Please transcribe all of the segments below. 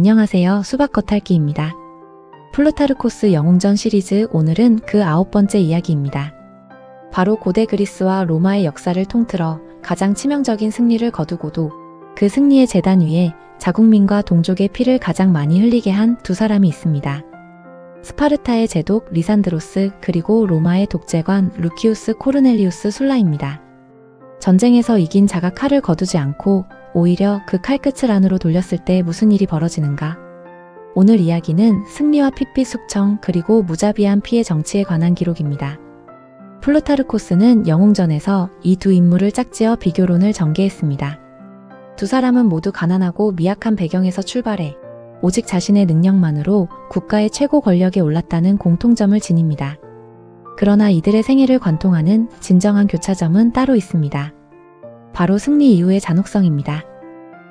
안녕하세요. 수박 겉핥기입니다. 플루타르코스 영웅전 시리즈 오늘은 그 9번째 이야기입니다. 바로 고대 그리스와 로마의 역사를 통틀어 가장 치명적인 승리를 거두고도 그 승리의 제단 위에 자국민과 동족의 피를 가장 많이 흘리게 한 두 사람이 있습니다. 스파르타의 제독 리산드로스 그리고 로마의 독재관 루키우스 코르넬리우스 술라입니다. 전쟁에서 이긴 자가 칼을 거두지 않고 오히려 그 칼끝을 안으로 돌렸을 때 무슨 일이 벌어지는가? 오늘 이야기는 승리와 핏빛 숙청 그리고 무자비한 피의 정치에 관한 기록입니다. 플루타르코스는 영웅전에서 이 두 인물을 짝지어 비교론을 전개했습니다. 두 사람은 모두 가난하고 미약한 배경에서 출발해 오직 자신의 능력만으로 국가의 최고 권력에 올랐다는 공통점을 지닙니다. 그러나 이들의 생애를 관통하는 진정한 교차점은 따로 있습니다. 바로 승리 이후의 잔혹성입니다.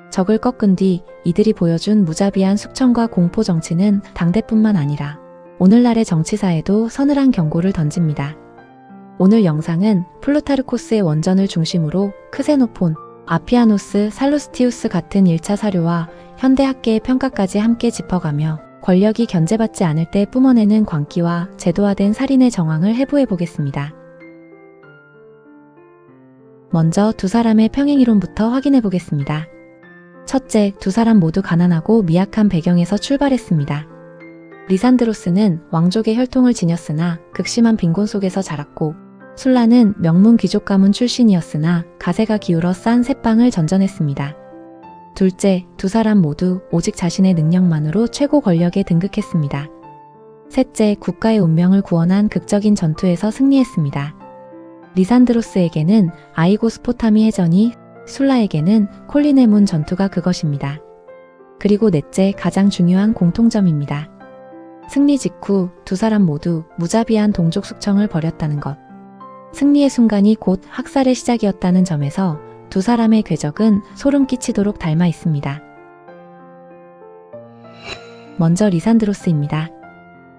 적을 꺾은 뒤 이들이 보여준 무자비한 숙청과 공포 정치는 당대뿐만 아니라 오늘날의 정치사에도 서늘한 경고를 던집니다. 오늘 영상은 플루타르코스의 원전을 중심으로 크세노폰, 아피아노스, 살루스티우스 같은 1차 사료와 현대학계의 평가까지 함께 짚어가며 권력이 견제받지 않을 때 뿜어내는 광기와 제도화된 살인의 정황을 해부해보겠습니다. 먼저 두 사람의 평행이론부터 확인해보겠습니다. 첫째, 두 사람 모두 가난하고 미약한 배경에서 출발했습니다. 리산드로스는 왕족의 혈통을 지녔으나 극심한 빈곤 속에서 자랐고 술라는 명문 귀족 가문 출신이었으나 가세가 기울어 싼 새빵을 전전했습니다. 둘째, 두 사람 모두 오직 자신의 능력만으로 최고 권력에 등극했습니다. 셋째, 국가의 운명을 구원한 극적인 전투에서 승리했습니다. 리산드로스에게는 아이고스포타미 해전이, 술라에게는 콜린의 문 전투가 그것입니다. 그리고 넷째, 가장 중요한 공통점입니다. 승리 직후 두 사람 모두 무자비한 동족 숙청을 벌였다는 것. 승리의 순간이 곧 학살의 시작이었다는 점에서 두 사람의 궤적은 소름 끼치도록 닮아 있습니다. 먼저 리산드로스입니다.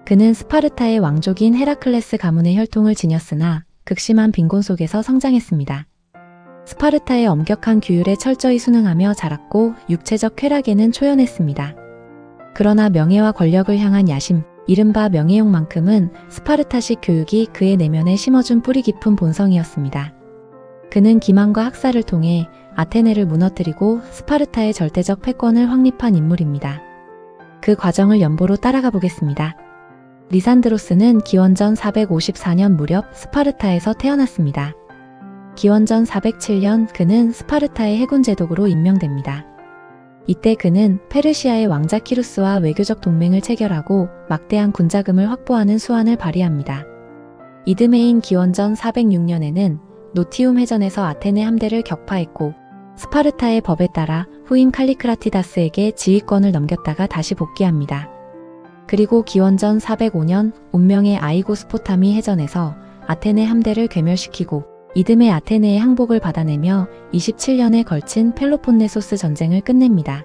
그는 스파르타의 왕족인 헤라클레스 가문의 혈통을 지녔으나 극심한 빈곤 속에서 성장했습니다. 스파르타의 엄격한 규율에 철저히 순응하며 자랐고 육체적 쾌락에는 초연했습니다. 그러나 명예와 권력을 향한 야심, 이른바 명예욕만큼은 스파르타식 교육이 그의 내면에 심어준 뿌리 깊은 본성이었습니다. 그는 기만과 학살을 통해 아테네를 무너뜨리고 스파르타의 절대적 패권을 확립한 인물입니다. 그 과정을 연보로 따라가 보겠습니다. 리산드로스는 기원전 454년 무렵 스파르타에서 태어났습니다. 기원전 407년 그는 스파르타의 해군 제독으로 임명됩니다. 이때 그는 페르시아의 왕자 키루스와 외교적 동맹을 체결하고 막대한 군자금을 확보하는 수완을 발휘합니다. 이듬해인 기원전 406년에는 노티움 해전에서 아테네 함대를 격파했고 스파르타의 법에 따라 후임 칼리크라티다스에게 지휘권을 넘겼다가 다시 복귀합니다. 그리고 기원전 405년 운명의 아이고스포타미 해전에서 아테네 함대를 괴멸시키고 이듬해 아테네의 항복을 받아내며 27년에 걸친 펠로폰네소스 전쟁을 끝냅니다.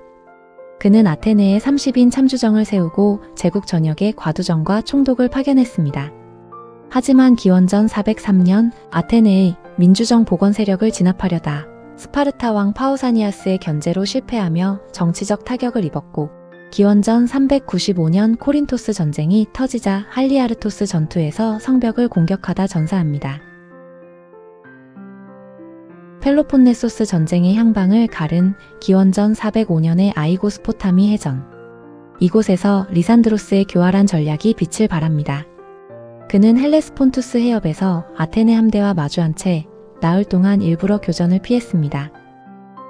그는 아테네에 30인 참주정을 세우고 제국 전역에 과두정과 총독을 파견했습니다. 하지만 기원전 403년 아테네의 민주정 복원 세력을 진압하려다 스파르타 왕 파우사니아스의 견제로 실패하며 정치적 타격을 입었고 기원전 395년 코린토스 전쟁이 터지자 할리아르토스 전투에서 성벽을 공격하다 전사합니다. 펠로폰네소스 전쟁의 향방을 가른 기원전 405년의 아이고스포타미 해전. 이곳에서 리산드로스의 교활한 전략이 빛을 발합니다. 그는 헬레스폰투스 해협에서 아테네 함대와 마주한 채 나흘 동안 일부러 교전을 피했습니다.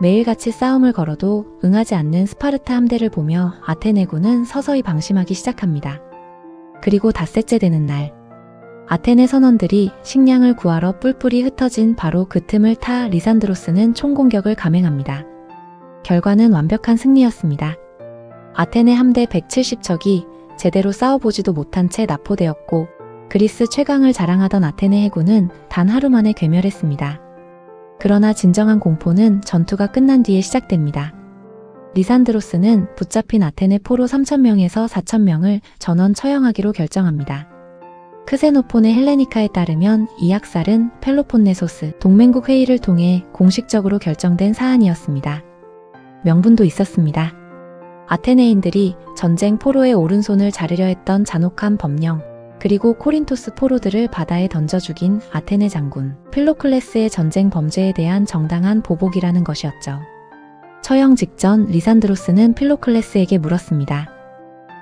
매일같이 싸움을 걸어도 응하지 않는 스파르타 함대를 보며 아테네군은 서서히 방심하기 시작합니다. 그리고 닷새째 되는 날, 아테네 선원들이 식량을 구하러 뿔뿔이 흩어진 바로 그 틈을 타 리산드로스는 총공격을 감행합니다. 결과는 완벽한 승리였습니다. 아테네 함대 170척이 제대로 싸워보지도 못한 채 납포되었고 그리스 최강을 자랑하던 아테네 해군은 단 하루 만에 괴멸했습니다. 그러나 진정한 공포는 전투가 끝난 뒤에 시작됩니다. 리산드로스는 붙잡힌 아테네 포로 3,000명에서 4,000명을 전원 처형하기로 결정합니다. 크세노폰의 헬레니카에 따르면 이 학살은 펠로폰네소스 동맹국 회의를 통해 공식적으로 결정된 사안이었습니다. 명분도 있었습니다. 아테네인들이 전쟁 포로의 오른손을 자르려 했던 잔혹한 법령, 그리고 코린토스 포로들을 바다에 던져 죽인 아테네 장군 필로클레스의 전쟁 범죄에 대한 정당한 보복이라는 것이었죠. 처형 직전 리산드로스는 필로클레스에게 물었습니다.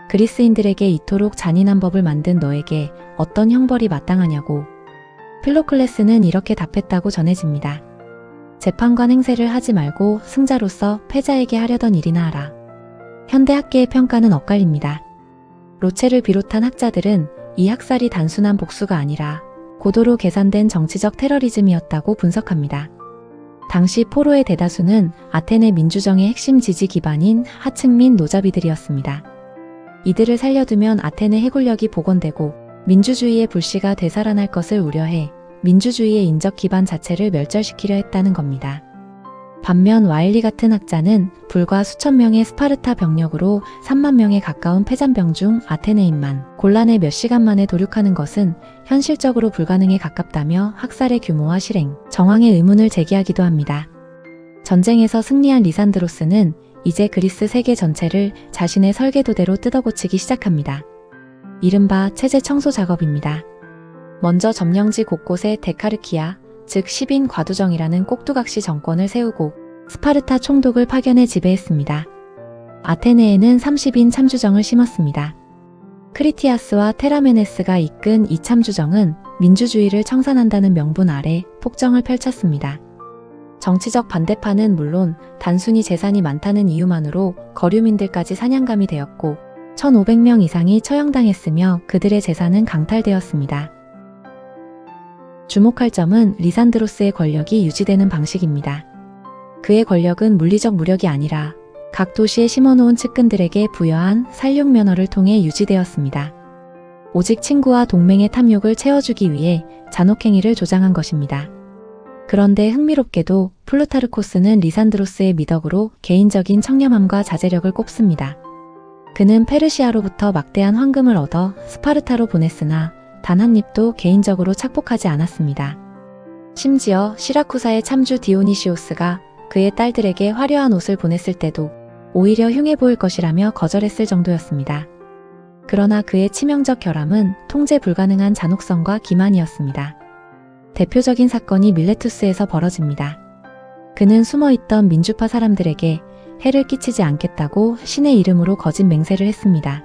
그리스인들에게 이토록 잔인한 법을 만든 너에게 어떤 형벌이 마땅하냐고. 필로클레스는 이렇게 답했다고 전해집니다. 재판관 행세를 하지 말고 승자로서 패자에게 하려던 일이나 하라. 현대 학계의 평가는 엇갈립니다. 로체를 비롯한 학자들은 이 학살이 단순한 복수가 아니라 고도로 계산된 정치적 테러리즘이었다고 분석합니다. 당시 포로의 대다수는 아테네 민주정의 핵심 지지 기반인 하층 민 노자비들이었습니다. 이들을 살려두면 아테네 해골력이 복원되고 민주주의의 불씨가 되살아날 것을 우려해 민주주의의 인적 기반 자체를 멸절시키려 했다는 겁니다. 반면 와일리 같은 학자는 불과 수천 명의 스파르타 병력으로 3만 명에 가까운 패잔병 중 아테네인만 곤란에 몇 시간 만에 도륙하는 것은 현실적으로 불가능에 가깝다며 학살의 규모와 실행, 정황의 의문을 제기하기도 합니다. 전쟁에서 승리한 리산드로스는 이제 그리스 세계 전체를 자신의 설계도대로 뜯어고치기 시작합니다. 이른바 체제 청소 작업입니다. 먼저 점령지 곳곳에 데카르키아, 즉 시빈 과두정이라는 꼭두각시 정권을 세우고 스파르타 총독을 파견해 지배했습니다. 아테네에는 30인 참주정을 심었습니다. 크리티아스와 테라메네스가 이끈 이 참주정은 민주주의를 청산한다는 명분 아래 폭정을 펼쳤습니다. 정치적 반대파는 물론 단순히 재산이 많다는 이유만으로 거류민들까지 사냥감이 되었고 1,500명 이상이 처형당했으며 그들의 재산은 강탈되었습니다. 주목할 점은 리산드로스의 권력이 유지되는 방식입니다. 그의 권력은 물리적 무력이 아니라 각 도시에 심어놓은 측근들에게 부여한 살육 면허를 통해 유지되었습니다. 오직 친구와 동맹의 탐욕을 채워주기 위해 잔혹행위를 조장한 것입니다. 그런데 흥미롭게도 플루타르코스는 리산드로스의 미덕으로 개인적인 청렴함과 자제력을 꼽습니다. 그는 페르시아로부터 막대한 황금을 얻어 스파르타로 보냈으나 단 한 입도 개인적으로 착복하지 않았습니다. 심지어 시라쿠사의 참주 디오니시오스가 그의 딸들에게 화려한 옷을 보냈을 때도 오히려 흉해 보일 것이라며 거절했을 정도였습니다. 그러나 그의 치명적 결함은 통제 불가능한 잔혹성과 기만이었습니다. 대표적인 사건이 밀레투스에서 벌어집니다. 그는 숨어있던 민주파 사람들에게 해를 끼치지 않겠다고 신의 이름으로 거짓 맹세를 했습니다.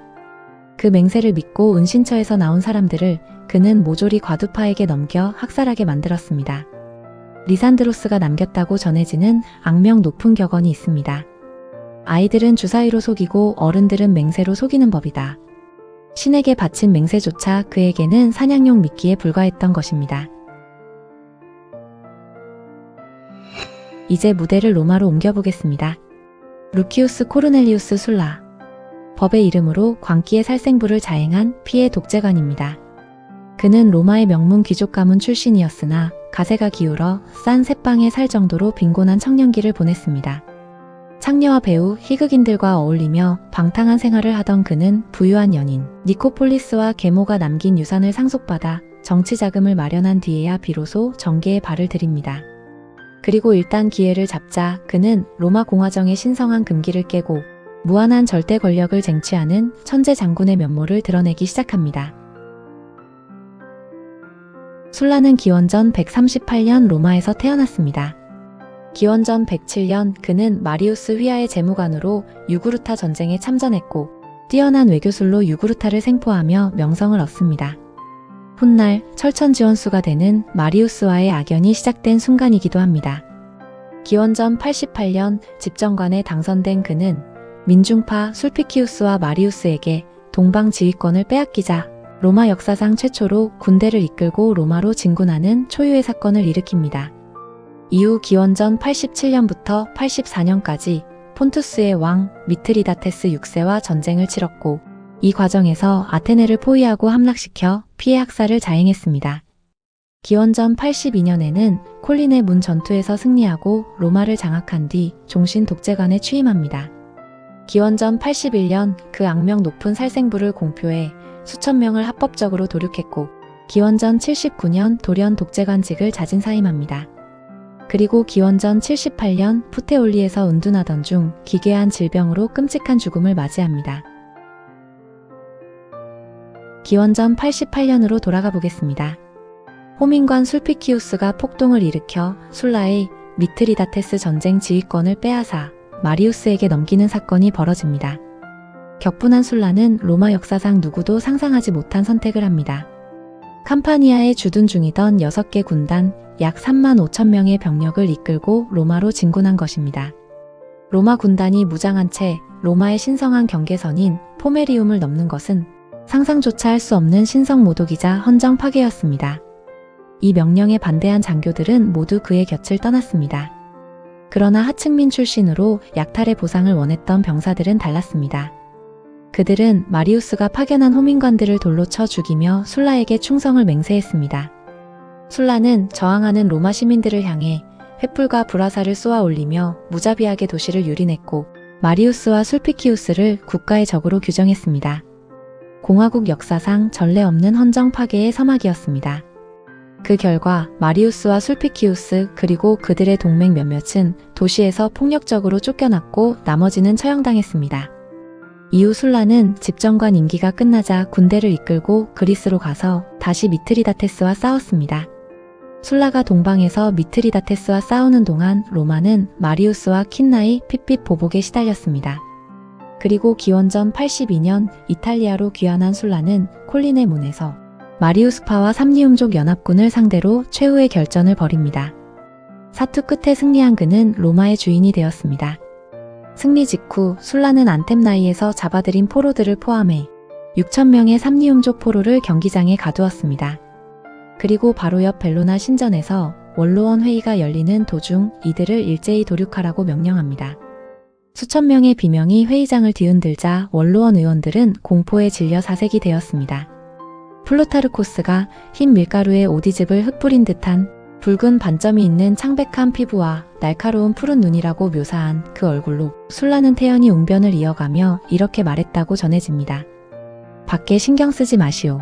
그 맹세를 믿고 은신처에서 나온 사람들을 그는 모조리 과두파에게 넘겨 학살하게 만들었습니다. 리산드로스가 남겼다고 전해지는 악명 높은 격언이 있습니다. 아이들은 주사위로 속이고 어른들은 맹세로 속이는 법이다. 신에게 바친 맹세조차 그에게는 사냥용 미끼에 불과했던 것입니다. 이제 무대를 로마로 옮겨보겠습니다. 루키우스 코르넬리우스 술라. 법의 이름으로 광기의 살생부를 자행한 피해 독재관입니다. 그는 로마의 명문 귀족 가문 출신이었으나 가세가 기울어 싼 새빵에 살 정도로 빈곤한 청년기를 보냈습니다. 창녀와 배우, 희극인들과 어울리며 방탕한 생활을 하던 그는 부유한 연인 니코폴리스와 계모가 남긴 유산을 상속받아 정치 자금을 마련한 뒤에야 비로소 정계에 발을 들입니다. 그리고 일단 기회를 잡자 그는 로마 공화정의 신성한 금기를 깨고 무한한 절대 권력을 쟁취하는 천재 장군의 면모를 드러내기 시작합니다. 술라는 기원전 138년 로마에서 태어났습니다. 기원전 107년 그는 마리우스 휘하의 재무관으로 유구르타 전쟁에 참전했고 뛰어난 외교술로 유구르타를 생포하며 명성을 얻습니다. 훗날 철천지원수가 되는 마리우스와의 악연이 시작된 순간이기도 합니다. 기원전 88년 집정관에 당선된 그는 민중파 술피키우스와 마리우스에게 동방 지휘권을 빼앗기자 로마 역사상 최초로 군대를 이끌고 로마로 진군하는 초유의 사건을 일으킵니다. 이후 기원전 87년부터 84년까지 폰투스의 왕 미트리다테스 6세와 전쟁을 치렀고 이 과정에서 아테네를 포위하고 함락시켜 피해 학살을 자행했습니다. 기원전 82년에는 콜린의 문 전투에서 승리하고 로마를 장악한 뒤 종신 독재관에 취임합니다. 기원전 81년 그 악명 높은 살생부를 공표해 수천 명을 합법적으로 도륙했고 기원전 79년 돌연 독재관직을 자진 사임합니다. 그리고 기원전 78년 푸테올리에서 운둔하던 중 기괴한 질병으로 끔찍한 죽음을 맞이합니다. 기원전 88년으로 돌아가 보겠습니다. 호민관 술피키우스가 폭동을 일으켜 술라의 미트리다테스 전쟁 지휘권을 빼앗아 마리우스에게 넘기는 사건이 벌어집니다. 격분한 술라는 로마 역사상 누구도 상상하지 못한 선택을 합니다. 캄파니아에 주둔 중이던 6개 군단 약 3만 5천 명의 병력을 이끌고 로마로 진군한 것입니다. 로마 군단이 무장한 채 로마의 신성한 경계선인 포메리움을 넘는 것은 상상조차 할 수 없는 신성모독이자 헌정 파괴였습니다. 이 명령에 반대한 장교들은 모두 그의 곁을 떠났습니다. 그러나 하층민 출신으로 약탈의 보상을 원했던 병사들은 달랐습니다. 그들은 마리우스가 파견한 호민관들을 돌로 쳐 죽이며 술라에게 충성을 맹세했습니다. 술라는 저항하는 로마 시민들을 향해 횃불과 불화살을 쏘아 올리며 무자비하게 도시를 유린했고 마리우스와 술피키우스를 국가의 적으로 규정했습니다. 공화국 역사상 전례 없는 헌정 파괴의 서막이었습니다. 그 결과 마리우스와 술피키우스 그리고 그들의 동맹 몇몇은 도시에서 폭력적으로 쫓겨났고 나머지는 처형당했습니다. 이후 술라는 집정관 임기가 끝나자 군대를 이끌고 그리스로 가서 다시 미트리다테스와 싸웠습니다. 술라가 동방에서 미트리다테스와 싸우는 동안 로마는 마리우스와 킨나의 핏빛 보복에 시달렸습니다. 그리고 기원전 82년 이탈리아로 귀환한 술라는 콜린의 문에서 마리우스파와 삼리움족 연합군을 상대로 최후의 결전을 벌입니다. 사투 끝에 승리한 그는 로마의 주인이 되었습니다. 승리 직후 술라는 안템나이에서 잡아들인 포로들을 포함해 6,000명의 삼리움족 포로를 경기장에 가두었습니다. 그리고 바로 옆 벨로나 신전에서 원로원 회의가 열리는 도중 이들을 일제히 도륙하라고 명령합니다. 수천 명의 비명이 회의장을 뒤흔들자 원로원 의원들은 공포에 질려 사색이 되었습니다. 플루타르코스가 흰 밀가루에 오디즙을 흩뿌린 듯한 붉은 반점이 있는 창백한 피부와 날카로운 푸른 눈이라고 묘사한 그 얼굴로 술라는 태연히 웅변을 이어가며 이렇게 말했다고 전해집니다. 밖에 신경 쓰지 마시오.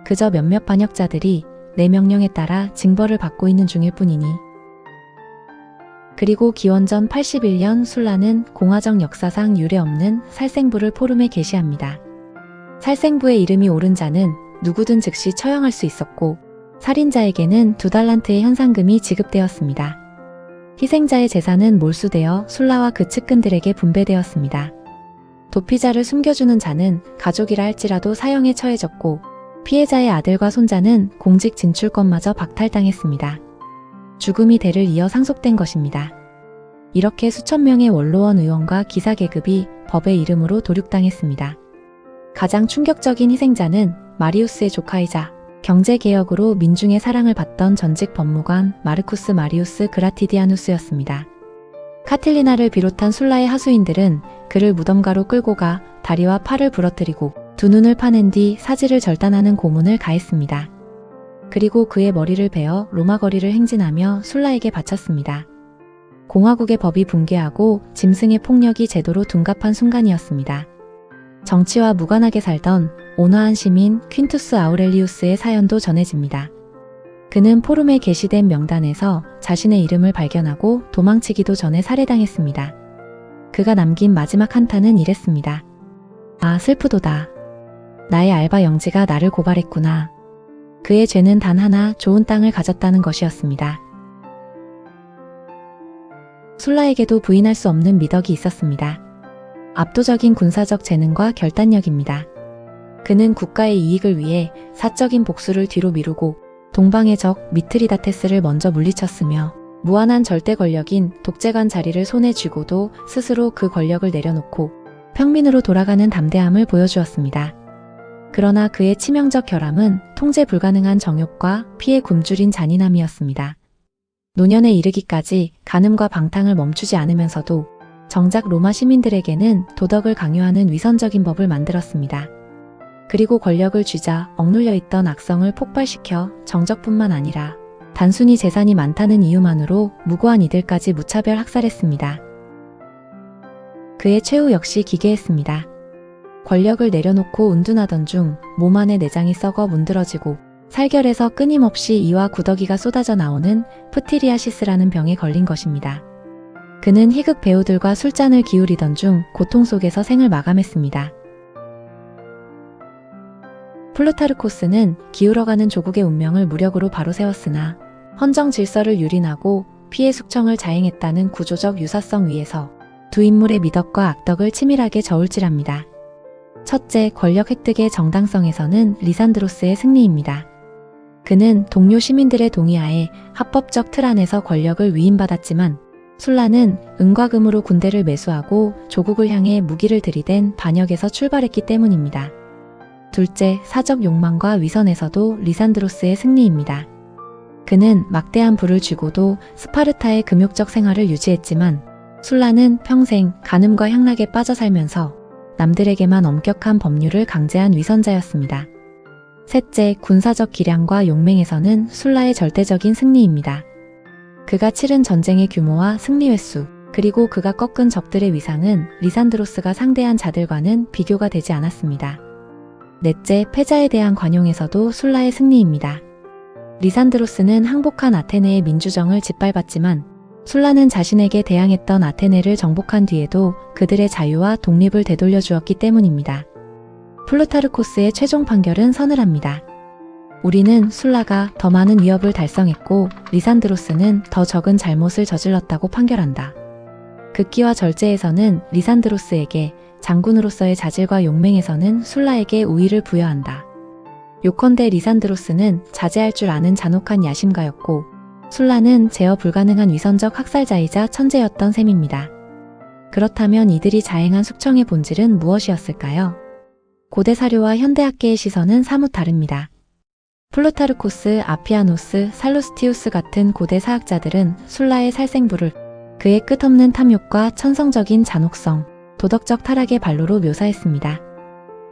그저 몇몇 반역자들이 내 명령에 따라 징벌을 받고 있는 중일 뿐이니. 그리고 기원전 81년 술라는 공화정 역사상 유례없는 살생부를 포름에 게시합니다. 살생부의 이름이 오른 자는 누구든 즉시 처형할 수 있었고 살인자에게는 2달란트의 현상금이 지급되었습니다. 희생자의 재산은 몰수되어 술라와 그 측근들에게 분배되었습니다. 도피자를 숨겨주는 자는 가족이라 할지라도 사형에 처해졌고 피해자의 아들과 손자는 공직 진출권마저 박탈당했습니다. 죽음이 대를 이어 상속된 것입니다. 이렇게 수천 명의 원로원 의원과 기사 계급이 법의 이름으로 도륙당했습니다. 가장 충격적인 희생자는 마리우스의 조카이자 경제개혁으로 민중의 사랑을 받던 전직 법무관 마르쿠스 마리우스 그라티디아누스였습니다. 카틸리나를 비롯한 술라의 하수인들은 그를 무덤가로 끌고 가 다리와 팔을 부러뜨리고 두 눈을 파낸 뒤 사지를 절단하는 고문을 가했습니다. 그리고 그의 머리를 베어 로마 거리를 행진하며 술라에게 바쳤습니다. 공화국의 법이 붕괴하고 짐승의 폭력이 제도로 둔갑한 순간이었습니다. 정치와 무관하게 살던 온화한 시민 퀸투스 아우렐리우스의 사연도 전해집니다. 그는 포름에 게시된 명단에서 자신의 이름을 발견하고 도망치기도 전에 살해당했습니다. 그가 남긴 마지막 한탄은 이랬습니다. 아, 슬프도다. 나의 알바 영지가 나를 고발했구나. 그의 죄는 단 하나 좋은 땅을 가졌다는 것이었습니다. 술라에게도 부인할 수 없는 미덕이 있었습니다. 압도적인 군사적 재능과 결단력입니다. 그는 국가의 이익을 위해 사적인 복수를 뒤로 미루고 동방의 적 미트리다테스를 먼저 물리쳤으며 무한한 절대 권력인 독재관 자리를 손에 쥐고도 스스로 그 권력을 내려놓고 평민으로 돌아가는 담대함을 보여주었습니다. 그러나 그의 치명적 결함은 통제 불가능한 정욕과 피에 굶주린 잔인함이었습니다. 노년에 이르기까지 간음과 방탕을 멈추지 않으면서도 정작 로마 시민들에게는 도덕을 강요하는 위선적인 법을 만들었습니다. 그리고 권력을 쥐자 억눌려 있던 악성을 폭발시켜 정적뿐만 아니라 단순히 재산이 많다는 이유만으로 무고한 이들까지 무차별 학살했습니다. 그의 최후 역시 기괴했습니다. 권력을 내려놓고 운둔하던 중 몸 안의 내장이 썩어 문드러지고 살결에서 끊임없이 이와 구더기가 쏟아져 나오는 프티리아시스라는 병에 걸린 것입니다. 그는 희극 배우들과 술잔을 기울이던 중 고통 속에서 생을 마감했습니다. 플루타르코스는 기울어가는 조국의 운명을 무력으로 바로 세웠으나 헌정 질서를 유린하고 피해 숙청을 자행했다는 구조적 유사성 위에서 두 인물의 미덕과 악덕을 치밀하게 저울질합니다. 첫째, 권력 획득의 정당성에서는 리산드로스의 승리입니다. 그는 동료 시민들의 동의하에 합법적 틀 안에서 권력을 위임받았지만 술라는 은과 금으로 군대를 매수하고 조국을 향해 무기를 들이댄 반역에서 출발했기 때문입니다. 둘째, 사적 욕망과 위선에서도 리산드로스의 승리입니다. 그는 막대한 부를 쥐고도 스파르타의 금욕적 생활을 유지했지만 술라는 평생 간음과 향락에 빠져 살면서 남들에게만 엄격한 법률을 강제한 위선자였습니다. 셋째, 군사적 기량과 용맹에서는 술라의 절대적인 승리입니다. 그가 치른 전쟁의 규모와 승리 횟수, 그리고 그가 꺾은 적들의 위상은 리산드로스가 상대한 자들과는 비교가 되지 않았습니다. 넷째, 패자에 대한 관용에서도 술라의 승리입니다. 리산드로스는 항복한 아테네의 민주정을 짓밟았지만 술라는 자신에게 대항했던 아테네를 정복한 뒤에도 그들의 자유와 독립을 되돌려 주었기 때문입니다. 플루타르코스의 최종 판결은 서늘합니다. 우리는 술라가 더 많은 위협을 달성했고 리산드로스는 더 적은 잘못을 저질렀다고 판결한다. 극기와 절제에서는 리산드로스에게, 장군으로서의 자질과 용맹에서는 술라에게 우위를 부여한다. 요컨대 리산드로스는 자제할 줄 아는 잔혹한 야심가였고 술라는 제어 불가능한 위선적 학살자이자 천재였던 셈입니다. 그렇다면 이들이 자행한 숙청의 본질은 무엇이었을까요? 고대 사료와 현대학계의 시선은 사뭇 다릅니다. 플루타르코스, 아피아노스, 살루스티우스 같은 고대 사학자들은 술라의 살생부를 그의 끝없는 탐욕과 천성적인 잔혹성, 도덕적 타락의 발로로 묘사했습니다.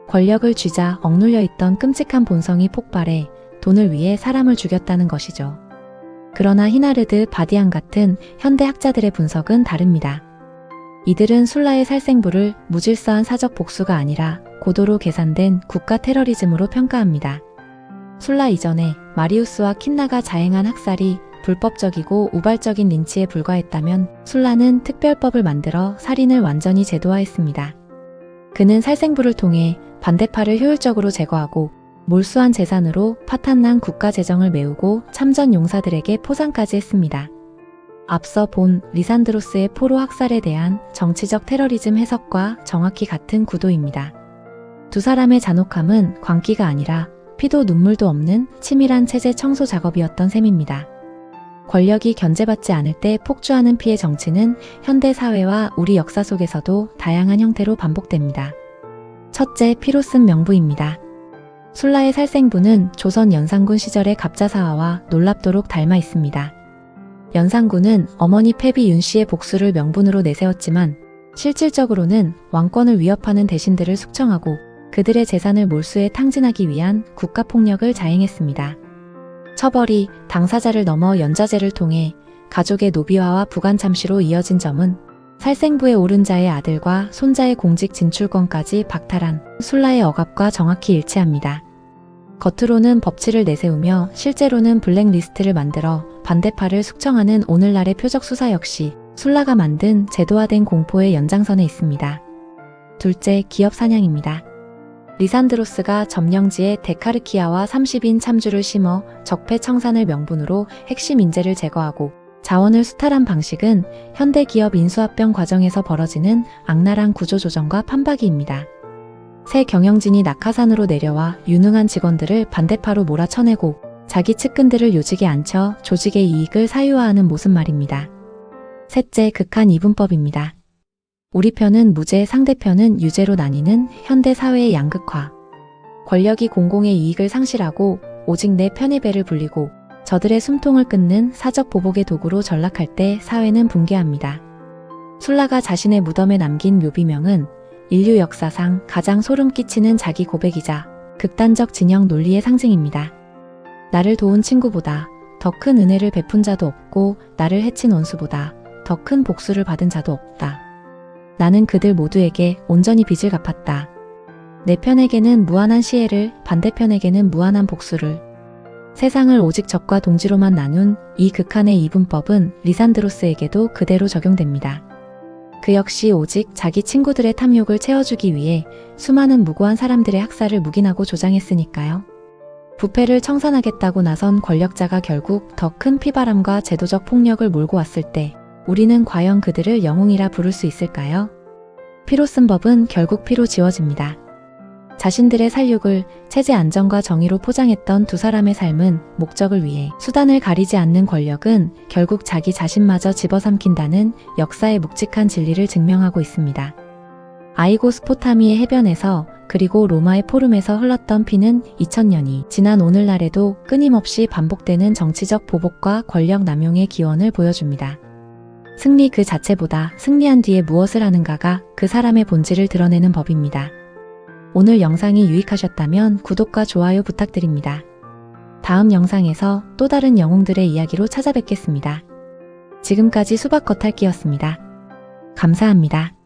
권력을 쥐자 억눌려 있던 끔찍한 본성이 폭발해 돈을 위해 사람을 죽였다는 것이죠. 그러나 히나르드, 바디안 같은 현대 학자들의 분석은 다릅니다. 이들은 술라의 살생부를 무질서한 사적 복수가 아니라 고도로 계산된 국가 테러리즘으로 평가합니다. 술라 이전에 마리우스와 킨나가 자행한 학살이 불법적이고 우발적인 린치에 불과했다면 술라는 특별법을 만들어 살인을 완전히 제도화했습니다. 그는 살생부를 통해 반대파를 효율적으로 제거하고 몰수한 재산으로 파탄난 국가 재정을 메우고 참전 용사들에게 포상까지 했습니다. 앞서 본 리산드로스의 포로 학살에 대한 정치적 테러리즘 해석과 정확히 같은 구도입니다. 두 사람의 잔혹함은 광기가 아니라 피도 눈물도 없는 치밀한 체제 청소 작업이었던 셈입니다. 권력이 견제받지 않을 때 폭주하는 피해 정치는 현대 사회와 우리 역사 속에서도 다양한 형태로 반복됩니다. 첫째, 피로 쓴 명부입니다. 술라의 살생부는 조선 연산군 시절의 갑자사화와 놀랍도록 닮아 있습니다. 연산군은 어머니 패비 윤씨의 복수를 명분으로 내세웠지만 실질적으로는 왕권을 위협하는 대신들을 숙청하고 그들의 재산을 몰수해 탕진하기 위한 국가폭력을 자행했습니다. 처벌이 당사자를 넘어 연좌제를 통해 가족의 노비화와 부관참시로 이어진 점은 살생부에 오른 자의 아들과 손자의 공직 진출권까지 박탈한 술라의 억압과 정확히 일치합니다. 겉으로는 법치를 내세우며 실제로는 블랙리스트를 만들어 반대파를 숙청하는 오늘날의 표적 수사 역시 술라가 만든 제도화된 공포의 연장선에 있습니다. 둘째, 기업 사냥입니다. 리산드로스가 점령지에 데카르키아와 30인 참주를 심어 적폐 청산을 명분으로 핵심 인재를 제거하고 자원을 수탈한 방식은 현대 기업 인수합병 과정에서 벌어지는 악랄한 구조조정과 판박이입니다. 새 경영진이 낙하산으로 내려와 유능한 직원들을 반대파로 몰아쳐내고 자기 측근들을 요직에 앉혀 조직의 이익을 사유화하는 모습 말입니다. 셋째, 극한 이분법입니다. 우리 편은 무죄, 상대편은 유죄로 나뉘는 현대 사회의 양극화. 권력이 공공의 이익을 상실하고 오직 내 편의 배를 불리고 저들의 숨통을 끊는 사적 보복의 도구로 전락할 때 사회는 붕괴합니다. 술라가 자신의 무덤에 남긴 묘비명은 인류 역사상 가장 소름 끼치는 자기 고백이자 극단적 진영 논리의 상징입니다. 나를 도운 친구보다 더 큰 은혜를 베푼 자도 없고 나를 해친 원수보다 더 큰 복수를 받은 자도 없다. 나는 그들 모두에게 온전히 빚을 갚았다. 내 편에게는 무한한 시혜를, 반대편에게는 무한한 복수를. 세상을 오직 적과 동지로만 나눈 이 극한의 이분법은 리산드로스에게도 그대로 적용됩니다. 그 역시 오직 자기 친구들의 탐욕을 채워주기 위해 수많은 무고한 사람들의 학살을 묵인하고 조장했으니까요. 부패를 청산하겠다고 나선 권력자가 결국 더 큰 피바람과 제도적 폭력을 몰고 왔을 때 우리는 과연 그들을 영웅이라 부를 수 있을까요? 피로 쓴 법은 결국 피로 지워집니다. 자신들의 살육을 체제 안정과 정의로 포장했던 두 사람의 삶은 목적을 위해 수단을 가리지 않는 권력은 결국 자기 자신마저 집어삼킨다는 역사의 묵직한 진리를 증명하고 있습니다. 아이고 스포타미의 해변에서 그리고 로마의 포름에서 흘렀던 피는 2000년이 지난 오늘날에도 끊임없이 반복되는 정치적 보복과 권력 남용의 기원을 보여줍니다. 승리 그 자체보다 승리한 뒤에 무엇을 하는가가 그 사람의 본질을 드러내는 법입니다. 오늘 영상이 유익하셨다면 구독과 좋아요 부탁드립니다. 다음 영상에서 또 다른 영웅들의 이야기로 찾아뵙겠습니다. 지금까지 수박 겉핥기였습니다. 감사합니다.